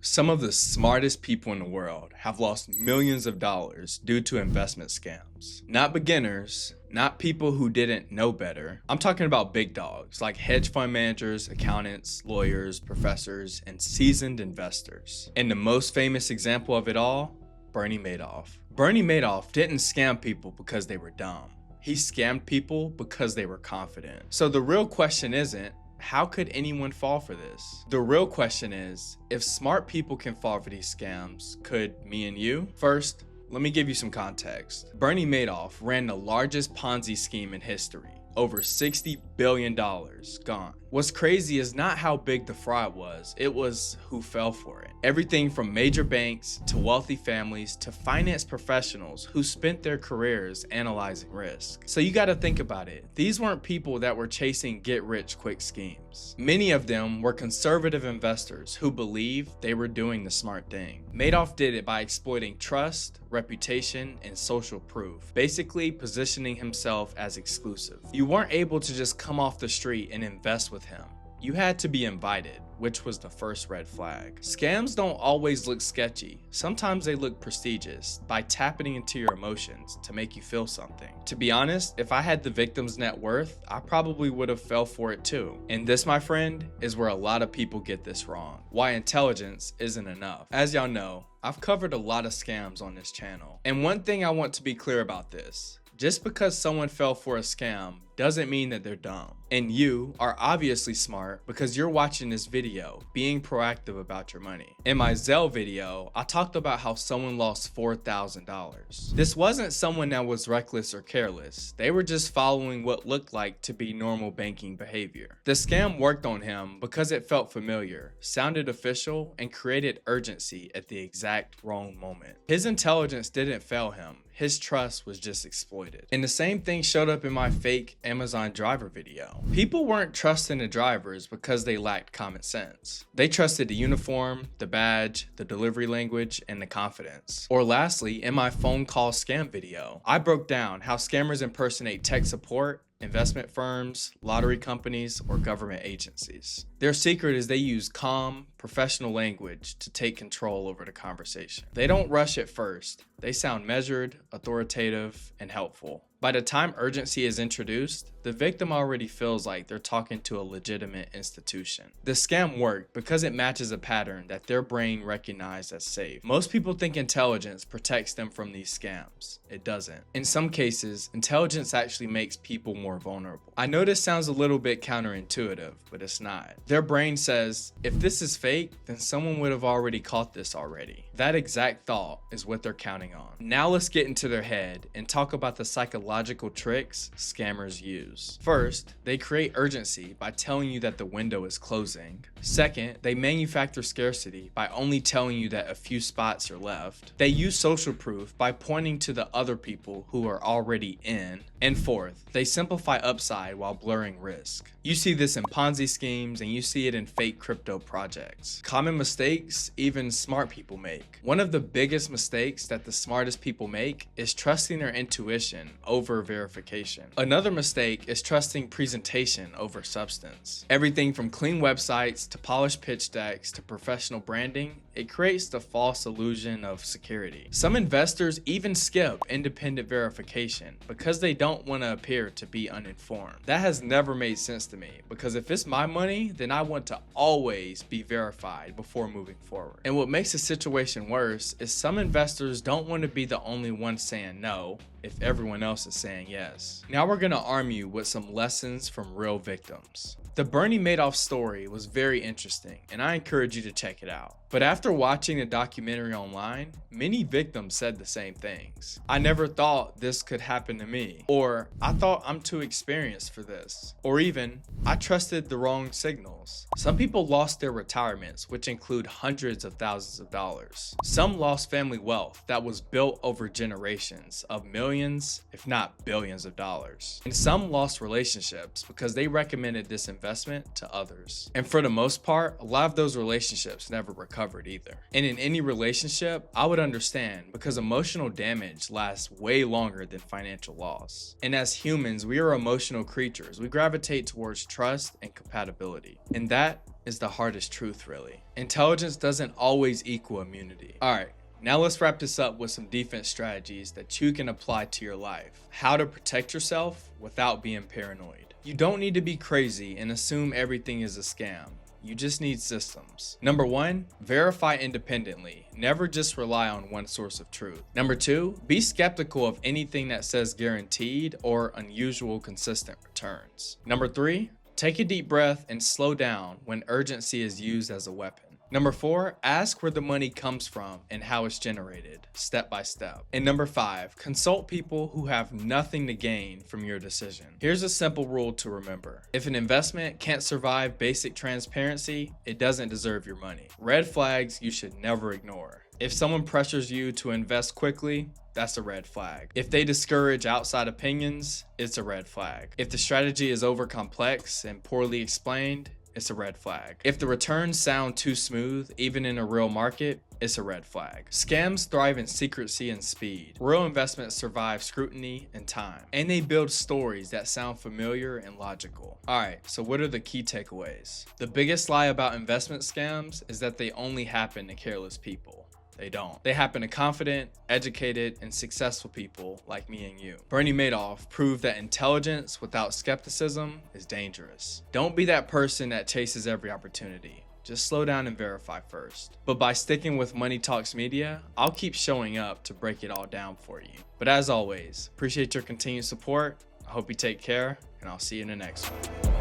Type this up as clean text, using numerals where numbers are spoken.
Some of the smartest people in the world have lost millions of dollars due to investment scams. Not beginners, not people who didn't know better. I'm talking about big dogs like hedge fund managers, accountants, lawyers, professors, and seasoned investors. And the most famous example of it all, Bernie Madoff. Bernie Madoff didn't scam people because they were dumb. He scammed people because they were confident. So the real question isn't, how could anyone fall for this? The real question is, if smart people can fall for these scams, could me and you? First, let me give you some context. Bernie Madoff ran the largest Ponzi scheme in history. Over $60 billion gone. What's crazy is not how big the fraud was, it was who fell for it. Everything from major banks to wealthy families to finance professionals who spent their careers analyzing risk. So you gotta think about it. These weren't people that were chasing get-rich-quick schemes. Many of them were conservative investors who believed they were doing the smart thing. Madoff did it by exploiting trust, reputation, and social proof, basically positioning himself as exclusive. You weren't able to just come off the street and invest with him. You had to be invited, which was the first red flag. Scams don't always look sketchy. Sometimes they look prestigious by tapping into your emotions to make you feel something. To be honest, if I had the victim's net worth, I probably would have fell for it too. And this, my friend, is where a lot of people get this wrong. Why intelligence isn't enough. As y'all know, I've covered a lot of scams on this channel. And one thing I want to be clear about this. Just because someone fell for a scam doesn't mean that they're dumb. And you are obviously smart because you're watching this video, being proactive about your money. In my Zelle video, I talked about how someone lost $4,000. This wasn't someone that was reckless or careless. They were just following what looked like to be normal banking behavior. The scam worked on him because it felt familiar, sounded official, and created urgency at the exact wrong moment. His intelligence didn't fail him. His trust was just exploited. And the same thing showed up in my fake Amazon driver video. People weren't trusting the drivers because they lacked common sense. They trusted the uniform, the badge, the delivery language, and the confidence. Or lastly, in my phone call scam video, I broke down how scammers impersonate tech support, investment firms, lottery companies, or government agencies. Their secret is they use calm, professional language to take control over the conversation. They don't rush at first. They sound measured, authoritative, and helpful. By the time urgency is introduced, the victim already feels like they're talking to a legitimate institution. The scam worked because it matches a pattern that their brain recognized as safe. Most people think intelligence protects them from these scams. It doesn't. In some cases, intelligence actually makes people more vulnerable. I know this sounds a little bit counterintuitive, but it's not. Their brain says, if this is fake, then someone would have already caught this already. That exact thought is what they're counting on. Now let's get into their head and talk about the psychological tricks scammers use. First, they create urgency by telling you that the window is closing. Second, they manufacture scarcity by only telling you that a few spots are left. They use social proof by pointing to the other people who are already in. And fourth, they simplify upside while blurring risk. You see this in Ponzi schemes and you see it in fake crypto projects. Common mistakes even smart people make. One of the biggest mistakes that the smartest people make is trusting their intuition over verification. Another mistake is trusting presentation over substance. Everything from clean websites to polished pitch decks to professional branding, it creates the false illusion of security. Some investors even skip independent verification because they don't want to appear to be uninformed. That has never made sense to me because if it's my money, then I want to always be verified before moving forward. And what makes the situation worse is some investors don't want to be the only one saying no if everyone else is saying yes. Now we're gonna arm you with some lessons from real victims. The Bernie Madoff story was very interesting and I encourage you to check it out. But after watching the documentary online, many victims said the same things. I never thought this could happen to me. Or I thought I'm too experienced for this. Or even, I trusted the wrong signals. Some people lost their retirements, which include hundreds of thousands of dollars. Some lost family wealth that was built over generations of millions, if not billions of dollars. And some lost relationships because they recommended this investment to others. And for the most part, a lot of those relationships never recovered either. And in any relationship, I would understand because emotional damage lasts way longer than financial loss. And as humans, we are emotional creatures. We gravitate towards trust and compatibility. And that is the hardest truth, really. Intelligence doesn't always equal immunity. Alright, now let's wrap this up with some defense strategies that you can apply to your life. How to protect yourself without being paranoid. You don't need to be crazy and assume everything is a scam. You just need systems. Number 1, verify independently. Never just rely on one source of truth. Number 2, be skeptical of anything that says guaranteed or unusual consistent returns. Number 3, take a deep breath and slow down when urgency is used as a weapon. Number 4, ask where the money comes from and how it's generated, step by step. And number 5, consult people who have nothing to gain from your decision. Here's a simple rule to remember. If an investment can't survive basic transparency, it doesn't deserve your money. Red flags you should never ignore. If someone pressures you to invest quickly, that's a red flag. If they discourage outside opinions, it's a red flag. If the strategy is over complex and poorly explained, it's a red flag. If the returns sound too smooth, even in a real market, it's a red flag. Scams thrive in secrecy and speed. Real investments survive scrutiny and time. And they build stories that sound familiar and logical. Alright, so what are the key takeaways? The biggest lie about investment scams is that they only happen to careless people. They don't. They happen to confident, educated, and successful people like me and you. Bernie Madoff proved that intelligence without skepticism is dangerous. Don't be that person that chases every opportunity. Just slow down and verify first. But by sticking with Money Talks Media, I'll keep showing up to break it all down for you. But as always, appreciate your continued support. I hope you take care, and I'll see you in the next one.